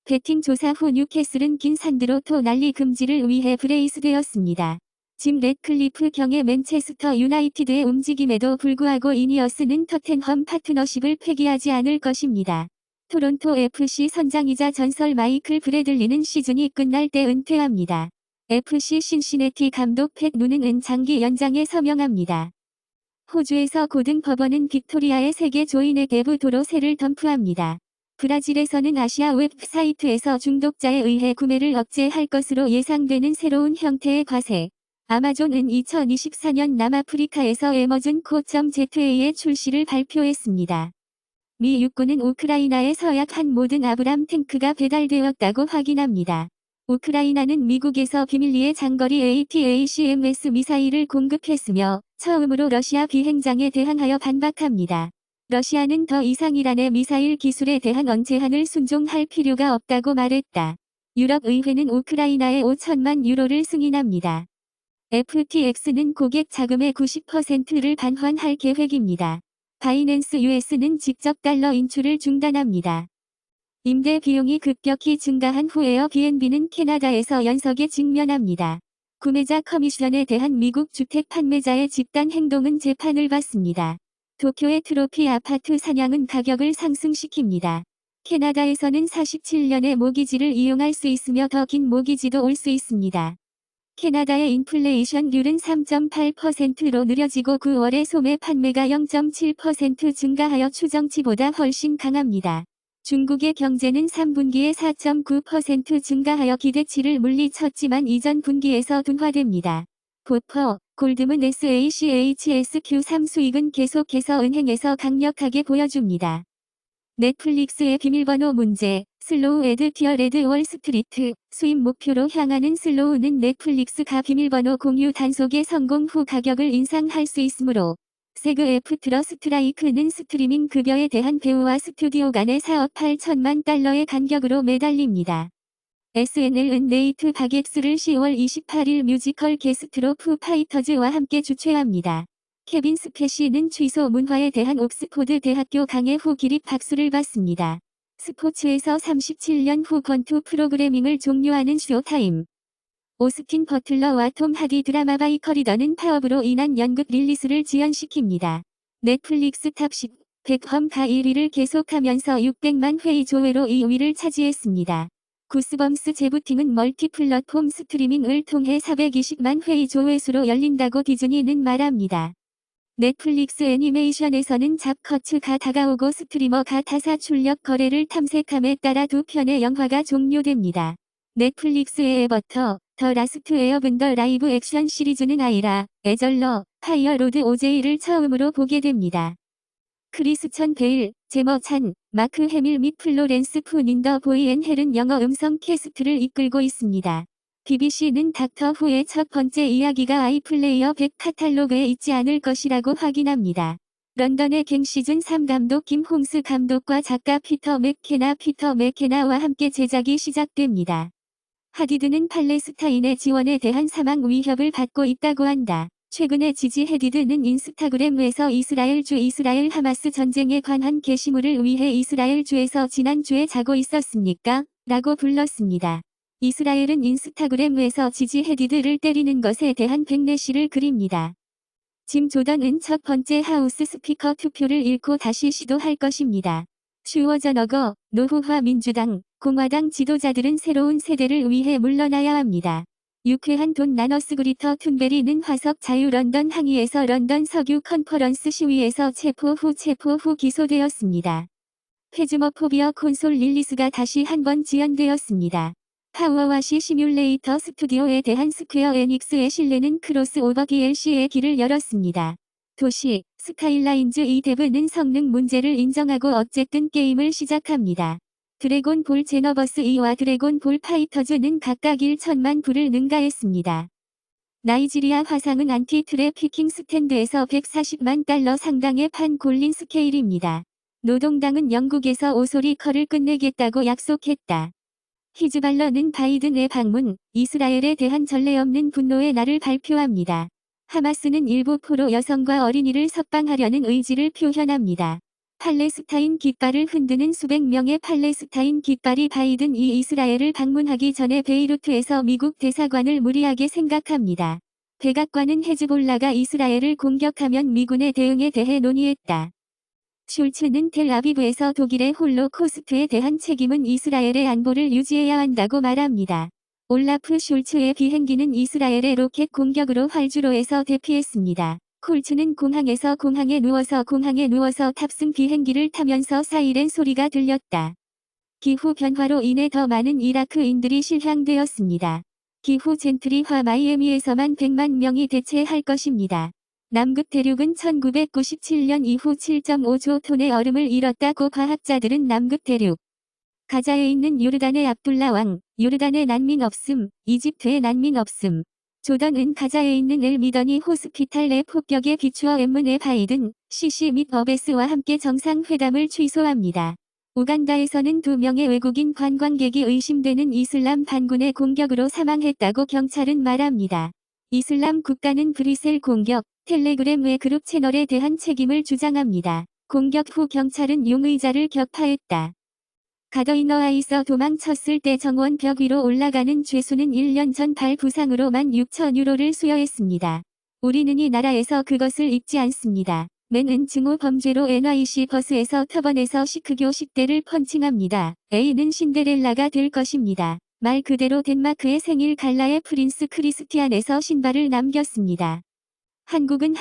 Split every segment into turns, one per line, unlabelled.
베팅 조사 후 뉴캐슬은 긴 산드로 토날리 금지를 위해 브레이스되었습니다. 짐 래클리프 경의 맨체스터 유나이티드의 움직임에도 불구하고 이니어스는 토텐험 파트너십을 폐기하지 않을 것입니다. 토론토 FC 선장이자 전설 마이클 브래들리는 시즌이 끝날 때 은퇴합니다. FC 신시내티 감독 팻 누는은 장기 연장에 서명합니다. 호주에서 고등법원은 빅토리아의 세계 조인의 대부 도로세를 덤프합니다. 브라질에서는 아시아 웹사이트에서 중독자에 의해 구매를 억제할 것으로 예상되는 새로운 형태의 과세. 아마존은 2024년 남아프리카에서 에머즌.co.za의 출시를 발표했습니다. 미 육군은 우크라이나에 서약한 모든 아브람 탱크가 배달되었다고 확인합니다. 우크라이나는 미국에서 비밀리에 장거리 ATACMS 미사일을 공급했으며 처음으로 러시아 비행장에 대항하여 반박합니다. 러시아는 더 이상 이란의 미사일 기술에 대한 언제한을 순종할 필요가 없다고 말했다. 유럽의회는 우크라이나에 5천만 유로를 승인합니다. FTX는 고객 자금의 90%를 반환할 계획입니다. 바이낸스 US는 직접 달러 인출을 중단합니다. 임대 비용이 급격히 증가한 후 에어비앤비는 캐나다에서 연석에 직면합니다. 구매자 커미션에 대한 미국 주택 판매자의 집단 행동은 재판을 받습니다. 도쿄의 트로피 아파트 사냥은 가격을 상승시킵니다. 캐나다에서는 47년의 모기지를 이용할 수 있으며 더 긴 모기지도 올 수 있습니다. 캐나다의 인플레이션율은 3.8%로 느려지고 9월의 소매 판매가 0.7% 증가하여 추정치보다 훨씬 강합니다. 중국의 경제는 3분기에 4.9% 증가하여 기대치를 물리쳤지만 이전 분기에서 둔화됩니다. 보퍼, 골드문 SACHSQ3 수익은 계속해서 은행에서 강력하게 보여줍니다. 넷플릭스의 비밀번호 문제, 슬로우 에드 티어 레드 월스트리트, 수입 목표로 향하는 슬로우는 넷플릭스가 비밀번호 공유 단속의 성공 후 가격을 인상할 수 있으므로 세그 애프터 스트라이크는 스트리밍 급여에 대한 배우와 스튜디오 간의 4억 8천만 달러의 간격으로 매달립니다. SNL은 네이트 바게스를 10월 28일 뮤지컬 게스트로 푸 파이터즈와 함께 주최합니다. 케빈 스페시는 취소 문화에 대한 옥스포드 대학교 강의 후 기립 박수를 받습니다. 스포츠에서 37년 후 권투 프로그래밍을 종료하는 쇼타임. 오스틴 버틀러와 톰 하디 드라마 바이커리더는 파업으로 인한 연극 릴리스를 지연시킵니다. 넷플릭스 탑10 백험가 1위를 계속하면서 600만 회의 조회로 2위를 차지했습니다. 구스범스 재부팅은 멀티플랫폼 스트리밍을 통해 420만 회의 조회수로 열린다고 디즈니는 말합니다. 넷플릭스 애니메이션에서는 잡커츠가 다가오고 스트리머가 타사 출력 거래를 탐색함에 따라 두 편의 영화가 종료됩니다. 넷플릭스의 에버터, 더 라스트 에어븐더 라이브 액션 시리즈는 아이라, 에절러, 파이어로드 오제이를 처음으로 보게 됩니다. 크리스천 베일, 제머 찬, 마크 해밀 및 플로렌스 푸 닌더 보이 앤 헬은 영어 음성 캐스트를 이끌고 있습니다. BBC는 닥터 후의 첫 번째 이야기가 아이플레이어 100 카탈로그에 있지 않을 것이라고 확인합니다. 런던의 갱 시즌 3 감독 김홍수 감독과 작가 피터 맥케나와 함께 제작이 시작됩니다. 하디드는 팔레스타인의 지원에 대한 사망 위협을 받고 있다고 한다. 최근에 지지 헤디드는 인스타그램에서 이스라엘 하마스 전쟁에 관한 게시물을 위해 이스라엘주에서 지난주에 자고 있었습니까? 라고 불렀습니다. 이스라엘은 인스타그램에서 지지 헤디드를 때리는 것에 대한 백내시를 그립니다. 짐 조던은 첫 번째 하우스 스피커 투표를 잃고 다시 시도할 것입니다. 슈워저너거, 노후화 민주당, 공화당 지도자들은 새로운 세대를 위해 물러나야 합니다. 유쾌한 돈 나너스 그리터 툰베리는 화석 자유 런던 항의에서 런던 석유 컨퍼런스 시위에서 체포 후 기소되었습니다. 페즈머포비어 콘솔 릴리스가 다시 한번 지연되었습니다. 파워와시 시뮬레이터 스튜디오에 대한 스퀘어 에닉스의 신뢰는 크로스오버 DLC의 길을 열었습니다. 도시, 스카일라인즈 2dev는 성능 문제를 인정하고 어쨌든 게임을 시작합니다. 드래곤 볼 제너버스 2와 드래곤 볼 파이터즈는 각각 1천만 불을 능가했습니다. 나이지리아 화상은 안티 트래피킹 스탠드에서 140만 달러 상당의 판 골린 스케일입니다. 노동당은 영국에서 오소리커를 끝내겠다고 약속했다. 히즈발러는 바이든의 방문, 이스라엘에 대한 전례 없는 분노의 날을 발표합니다. 하마스는 일부 포로 여성과 어린이를 석방하려는 의지를 표현합니다. 팔레스타인 깃발을 흔드는 수백 명의 팔레스타인 깃발이 바이든이 이스라엘을 방문하기 전에 베이루트에서 미국 대사관을 무리하게 생각합니다. 백악관은 헤즈볼라가 이스라엘을 공격하면 미군의 대응에 대해 논의했다. 슐츠는 텔아비브에서 독일의 홀로코스트에 대한 책임은 이스라엘의 안보를 유지해야 한다고 말합니다. 올라프 슐츠의 비행기는 이스라엘의 로켓 공격으로 활주로에서 대피했습니다. 콜츠는 공항에 누워서 탑승 비행기를 타면서 사이렌 소리가 들렸다. 기후 변화로 인해 더 많은 이라크인들이 실향되었습니다. 기후 젠트리화 마이애미에서만 100만 명이 대체할 것입니다. 남극 대륙은 1997년 이후 7.5조 톤의 얼음을 잃었다고 과학자들은 남극 대륙 가자에 있는 요르단의 압둘라 왕, 요르단의 난민 없음, 이집트의 난민 없음. 조던은 가자에 있는 엘 미더니 호스피탈 내 폭격에 비추어 엠문의 바이든, 시시 및 어베스와 함께 정상회담을 취소합니다. 우간다에서는 2명의 외국인 관광객이 의심되는 이슬람 반군의 공격으로 사망했다고 경찰은 말합니다. 이슬람 국가는 브뤼셀 공격, 텔레그램 외 그룹 채널에 대한 책임을 주장합니다. 공격 후 경찰은 용의자를 격파했다. 가더이너아이서 도망쳤을 때 정원 벽 위로 올라가는 죄수는 1년 전 발 부상으로 16,000유로를 수여했습니다. 우리는 이 나라에서 그것을 잊지 않습니다. 맨은 증오 범죄로 NYC 버스에서 터번에서 시크교 10대를 펀칭합니다. A는 신데렐라가 될 것입니다. 말 그대로 덴마크의 생일 갈라의 프린스 크리스티안에서 신발을 남겼습니다. 한국은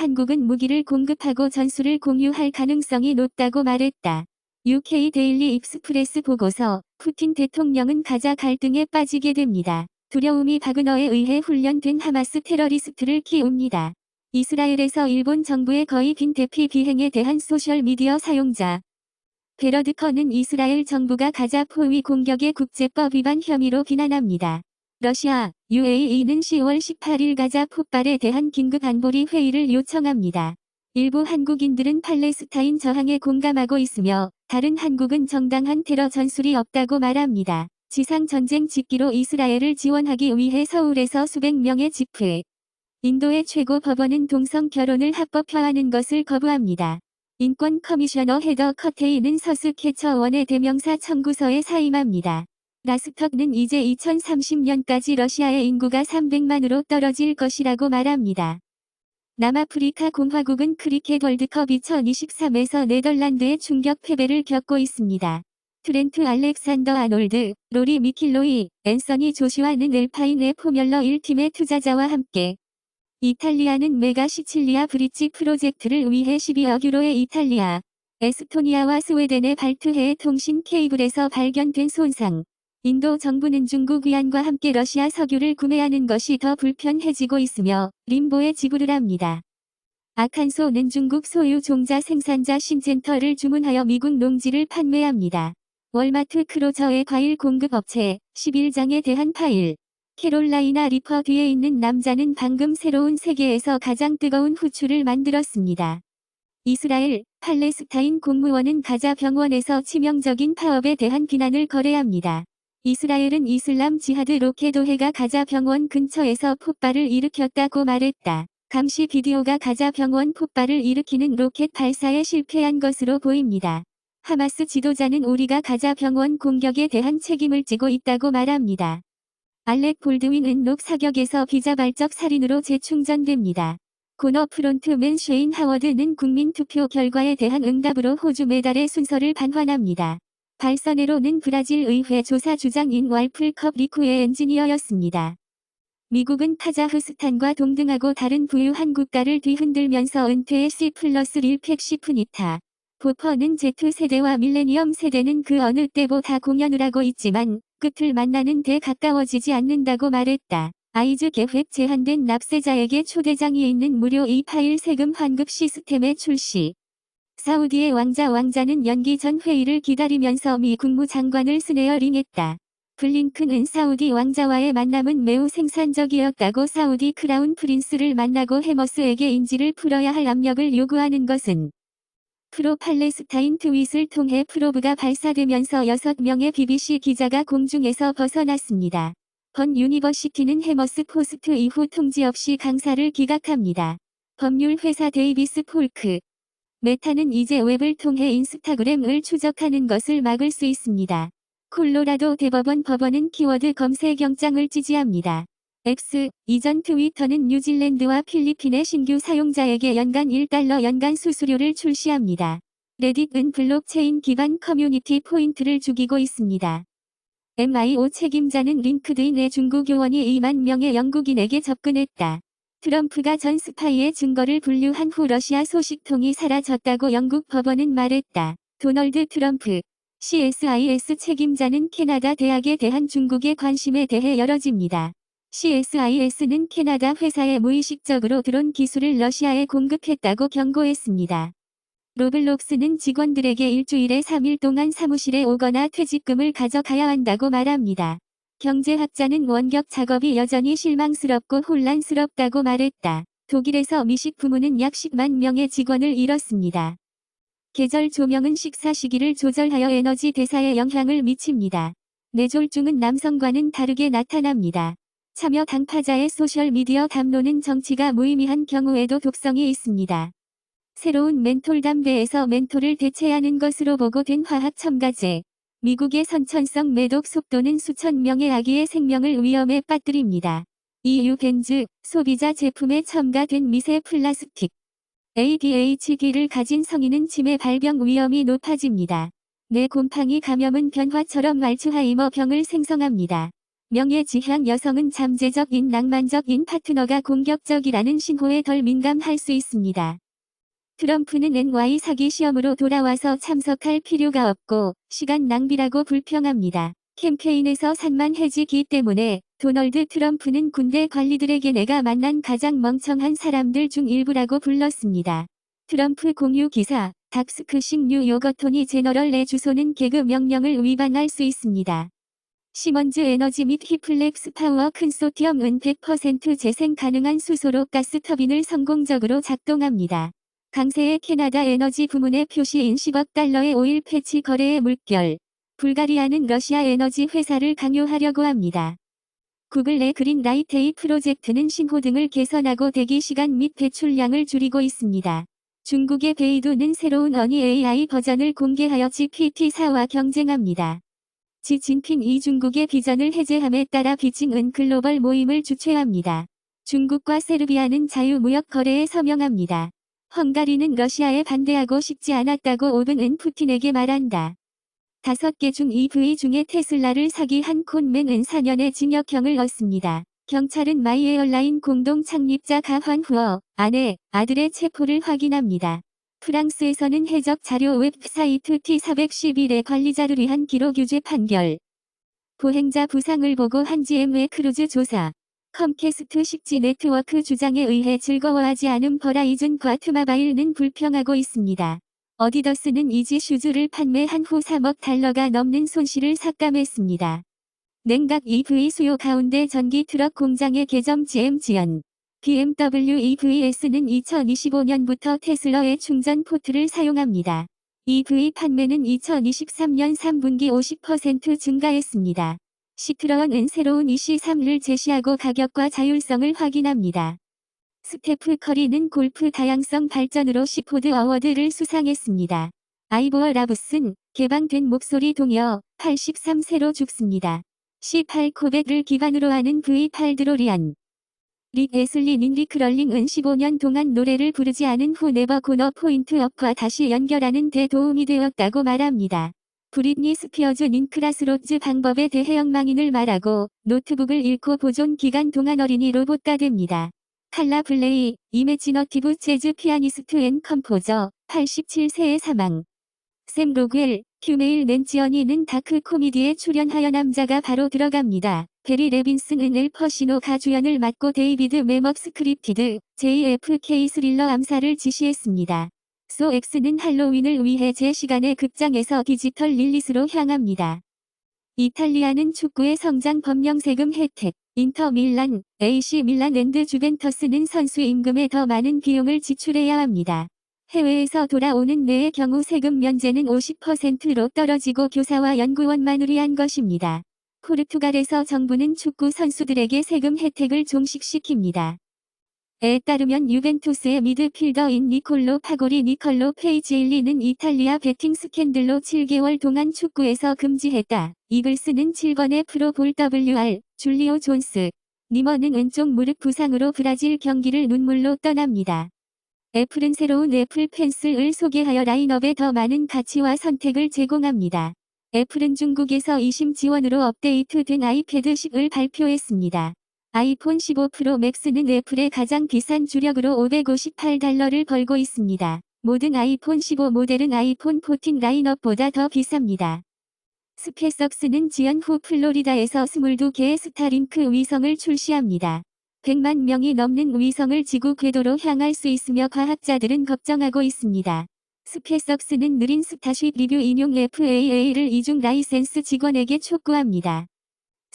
무기를 공급하고 전술을 공유할 가능성이 높다고 말했다. UK 데일리 익스프레스 보고서, 푸틴 대통령은 가자 갈등에 빠지게 됩니다. 두려움이 바그너에 의해 훈련된 하마스 테러리스트를 키웁니다. 이스라엘에서 일본 정부의 거의 빈 대피 비행에 대한 소셜미디어 사용자. 베러드커는 이스라엘 정부가 가자 포위 공격의 국제법 위반 혐의로 비난합니다. 러시아, UAE는 10월 18일 가자 폭발에 대한 긴급 안보리 회의를 요청합니다. 일부 한국인들은 팔레스타인 저항에 공감하고 있으며 다른 한국은 정당한 테러 전술이 없다고 말합니다. 지상전쟁 직기로 이스라엘을 지원하기 위해 서울에서 수백 명의 집회. 인도의 최고 법원은 동성 결혼을 합법화하는 것을 거부합니다. 인권 커미셔너 헤더 커테이는 서스케처원의 대명사 청구서에 사임합니다. 라스턱는 이제 2030년까지 러시아의 인구가 300만으로 떨어질 것이라고 말합니다. 남아프리카 공화국은 크리켓 월드컵 2023에서 네덜란드의 충격 패배를 겪고 있습니다. 트렌트 알렉산더 아놀드, 로리 미킬로이, 앤서니 조슈아는 엘파인의 포뮬러 1팀의 투자자와 함께 이탈리아는 메가 시칠리아 브릿지 프로젝트를 위해 12억 유로의 이탈리아, 에스토니아와 스웨덴의 발트해의 통신 케이블에서 발견된 손상. 인도 정부는 중국 위안과 함께 러시아 석유를 구매하는 것이 더 불편해지고 있으며 림보에 지불을 합니다. 아칸소는 중국 소유 종자 생산자 신젠터를 주문하여 미국 농지를 판매합니다. 월마트 크로저의 과일 공급 업체 11장에 대한 파일. 캐롤라이나 리퍼 뒤에 있는 남자는 방금 새로운 세계에서 가장 뜨거운 후추를 만들었습니다. 이스라엘, 팔레스타인 공무원은 가자 병원에서 치명적인 파업에 대한 비난을 거래합니다. 이스라엘은 이슬람 지하드 로켓 오해가 가자 병원 근처에서 폭발을 일으켰다고 말했다. 감시 비디오가 가자 병원 폭발을 일으키는 로켓 발사에 실패한 것으로 보입니다. 하마스 지도자는 우리가 가자 병원 공격에 대한 책임을 지고 있다고 말합니다. 알렉 볼드윈은 녹 사격에서 비자발적 살인으로 재충전됩니다. 코너 프론트맨 쉐인 하워드는 국민투표 결과에 대한 응답으로 호주 메달의 순서를 반환합니다. 발서네로는 브라질 의회 조사 주장인 왈플컵 리쿠의 엔지니어였습니다. 미국은 카자흐스탄과 동등하고 다른 부유한 국가를 뒤흔들면서 은퇴의 C+1 팩시프니타. 보퍼는 Z세대와 밀레니엄 세대는 그 어느 때보다 공연을 하고 있지만 끝을 만나는 데 가까워지지 않는다고 말했다. 아이즈 계획 제한된 납세자에게 초대장이 있는 무료 E-파일 세금 환급 시스템의 출시. 사우디의 왕자는 연기 전 회의를 기다리면서 미 국무장관을 스네어링했다. 블링컨은 사우디 왕자와의 만남은 매우 생산적이었다고 사우디 크라운 프린스를 만나고 해머스에게 인지를 풀어야 할 압력을 요구하는 것은 프로 팔레스타인 트윗을 통해 프로브가 발사되면서 6명의 BBC 기자가 공중에서 벗어났습니다. 번 유니버시티는 해머스 포스트 이후 통지 없이 강사를 기각합니다. 법률 회사 데이비스 폴크 메타는 이제 웹을 통해 인스타그램을 추적하는 것을 막을 수 있습니다. 콜로라도 대법원 법원은 키워드 검색 영장을 지지합니다. X, 이전 트위터는 뉴질랜드와 필리핀의 신규 사용자에게 연간 $1 연간 수수료를 출시합니다. 레딧은 블록체인 기반 커뮤니티 포인트를 죽이고 있습니다. MIO 책임자는 링크드인의 중국 요원이 2만 명의 영국인에게 접근했다. 트럼프가 전 스파이의 증거를 분류한 후 러시아 소식통이 사라졌다고 영국 법원은 말했다. 도널드 트럼프 CSIS 책임자는 캐나다 대학에 대한 중국의 관심에 대해 열어집니다. CSIS는 캐나다 회사에 무의식적으로 드론 기술을 러시아에 공급했다고 경고했습니다. 로블록스는 직원들에게 일주일에 3일 동안 사무실에 오거나 퇴직금을 가져가야 한다고 말합니다. 경제학자는 원격 작업이 여전히 실망스럽고 혼란스럽다고 말했다. 독일에서 미식 부문은 약 10만 명의 직원을 잃었습니다. 계절 조명은 식사 시기를 조절하여 에너지 대사에 영향을 미칩니다. 뇌졸중은 남성과는 다르게 나타납니다. 참여 당파자의 소셜미디어 담론은 정치가 무의미한 경우에도 독성이 있습니다. 새로운 멘톨 담배에서 멘톨을 대체하는 것으로 보고된 화학 첨가제. 미국의 선천성 매독 속도는 수천 명의 아기의 생명을 위험에 빠뜨립니다. EU 벤즈, 소비자 제품에 첨가된 미세 플라스틱. ADHD를 가진 성인은 치매 발병 위험이 높아집니다. 뇌 곰팡이 감염은 변화처럼 알츠하이머 병을 생성합니다. 명예지향 여성은 잠재적인 낭만적인 파트너가 공격적이라는 신호에 덜 민감할 수 있습니다. 트럼프는 NY 사기 시험으로 돌아와서 참석할 필요가 없고 시간 낭비라고 불평합니다. 캠페인에서 산만해지기 때문에 도널드 트럼프는 군대 관리들에게 내가 만난 가장 멍청한 사람들 중 일부라고 불렀습니다. 트럼프 공유 기사, 닥스크식 뉴 요거토니 제너럴의 주소는 개그 명령을 위반할 수 있습니다. 시먼즈 에너지 및 히플렉스 파워 컨소티엄은 100% 재생 가능한 수소로 가스 터빈을 성공적으로 작동합니다. 강세의 캐나다 에너지 부문의 표시인 10억 달러의 오일 패치 거래의 물결. 불가리아는 러시아 에너지 회사를 강요하려고 합니다. 구글의 그린라이트 프로젝트는 신호등을 개선하고 대기 시간 및 배출량을 줄이고 있습니다. 중국의 베이두는 새로운 어니 AI 버전을 공개하여 GPT-4와 경쟁합니다. 지진핑이 중국의 비전을 해제함에 따라 비징은 글로벌 모임을 주최합니다. 중국과 세르비아는 자유무역 거래에 서명합니다. 헝가리는 러시아에 반대하고 싶지 않았다고 오븐은 푸틴에게 말한다. 5개 중 EV 중에 테슬라를 사기한 콘맨은 4년의 징역형을 얻습니다. 경찰은 마이에어라인 공동 창립자 가환후어, 아내, 아들의 체포를 확인합니다. 프랑스에서는 해적 자료 웹사이트 T411의 관리자를 위한 기록 규제 판결. 보행자 부상을 보고 한 GM의 크루즈 조사. 컴캐스트 식지 네트워크 주장에 의해 즐거워하지 않은 버라이즌과 트마바일는 불평하고 있습니다. 어디더스는 이지 슈즈를 판매한 후 3억 달러가 넘는 손실을 삭감했습니다. 냉각 EV 수요 가운데 전기 트럭 공장의 개점 GM 지연. BMW EVS는 2025년부터 테슬라의 충전 포트를 사용합니다. EV 판매는 2023년 3분기 50% 증가했습니다. 시트러언은 새로운 EC3를 제시하고 가격과 자율성을 확인합니다. 스테프 커리는 골프 다양성 발전으로 시포드 어워드를 수상했습니다. 아이보어 라브슨, 개방된 목소리 동요, 83세로 죽습니다. C8 코벳을 기반으로 하는 V8 드로리안. 릭 애슬리 닌리 크럴링은 15년 동안 노래를 부르지 않은 후 네버 고너 포인트 업과 다시 연결하는 데 도움이 되었다고 말합니다. 브리트니 스피어즈는 크라스로즈 방법에 대해 엉망인을 말하고 노트북을 잃고 보존 기간 동안 어린이 로봇가 됩니다. 칼라 블레이, 이매지너티브 재즈 피아니스트 앤 컴포저, 87세의 사망. 샘 로그웰, 휴메일 낸지언이는 다크 코미디에 출연하여 남자가 바로 들어갑니다. 베리 레빈슨은 엘 퍼시노가 주연을 맡고 데이비드 매먹 스크립티드, JFK 스릴러 암살을 지시했습니다. 소엑스는 할로윈을 위해 제 시간의 극장에서 디지털 릴리스로 향합니다. 이탈리아는 축구의 성장 법령 세금 혜택. 인터 밀란, AC 밀란 앤드 주벤터스는 선수 임금에 더 많은 비용을 지출해야 합니다. 해외에서 돌아오는 내의 경우 세금 면제는 50%로 떨어지고 교사와 연구원만을 위한 것입니다. 포르투갈에서 정부는 축구 선수들에게 세금 혜택을 종식시킵니다. 따르면 유벤투스의 미드필더인 니콜로 파고리 니컬로 페이지엘리는 이탈리아 베팅 스캔들로 7개월 동안 축구에서 금지했다. 이글스는 7번의 프로 볼 WR, 줄리오 존스. 니머는 왼쪽 무릎 부상으로 브라질 경기를 눈물로 떠납니다. 애플은 새로운 애플 펜슬을 소개하여 라인업에 더 많은 가치와 선택을 제공합니다. 애플은 중국에서 이심 지원으로 업데이트된 아이패드 10을 발표했습니다. 아이폰 15 프로 맥스는 애플의 가장 비싼 주력으로 $558를 벌고 있습니다. 모든 아이폰 15 모델은 아이폰 14 라인업보다 더 비쌉니다. 스페이스X는 지연 후 플로리다에서 22개의 스타링크 위성을 출시합니다. 100만 명이 넘는 위성을 지구 궤도로 향할 수 있으며 과학자들은 걱정하고 있습니다. 스페이스X는 느린 스타쉽 리뷰 인용 FAA를 이중 라이센스 직원에게 촉구합니다.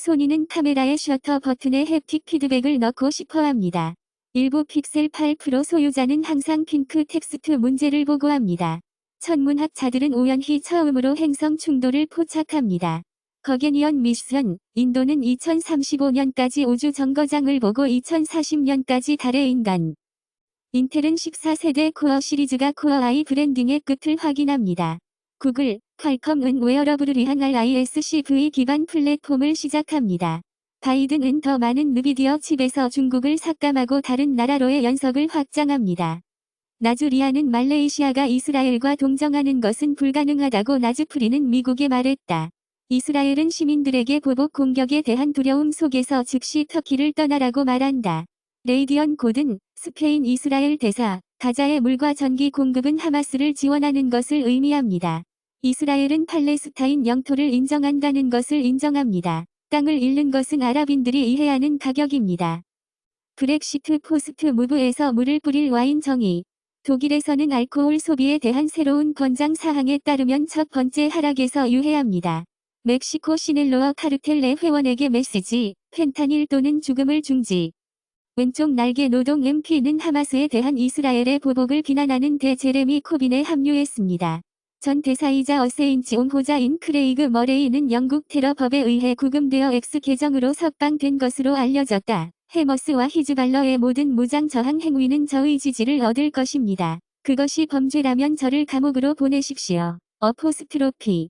소니는 카메라의 셔터 버튼에 햅틱 피드백을 넣고 싶어합니다. 일부 픽셀 8 프로 소유자는 항상 핑크 텍스트 문제를 보고합니다. 천문학자들은 우연히 처음으로 행성 충돌을 포착합니다. 거게니언 미션, 인도는 2035년까지 우주 정거장을 보고 2040년까지 달의 인간. 인텔은 14세대 코어 시리즈가 코어 i 브랜딩의 끝을 확인합니다. 구글, 퀄컴은 웨어러블을 위한 RISC-V 기반 플랫폼을 시작합니다. 바이든은 더 많은 느비디어 칩에서 중국을 삭감하고 다른 나라로의 연석을 확장합니다. 나주리아는 말레이시아가 이스라엘과 동정하는 것은 불가능하다고 나즈프리는 미국에 말했다. 이스라엘은 시민들에게 보복 공격에 대한 두려움 속에서 즉시 터키를 떠나라고 말한다. 레이디언 고든, 스페인 이스라엘 대사, 가자의 물과 전기 공급은 하마스를 지원하는 것을 의미합니다. 이스라엘은 팔레스타인 영토를 인정한다는 것을 인정합니다. 땅을 잃는 것은 아랍인들이 이해하는 가격입니다. 브렉시트 포스트 무브에서 물을 뿌릴 와인 정의. 독일에서는 알코올 소비에 대한 새로운 권장 사항에 따르면 첫 번째 하락에서 유예합니다. 멕시코 시넬로어 카르텔 내 회원에게 메시지, 펜타닐 또는 죽음을 중지. 왼쪽 날개 노동 MP는 하마스에 대한 이스라엘의 보복을 비난하는 대 제레미 코빈에 합류했습니다. 전 대사이자 어세인지 옹호자인 크레이그 머레이는 영국 테러법에 의해 구금되어 X 계정으로 석방된 것으로 알려졌다. 해머스와 히즈발러의 모든 무장 저항 행위는 저의 지지를 얻을 것입니다. 그것이 범죄라면 저를 감옥으로 보내십시오. 어포스트로피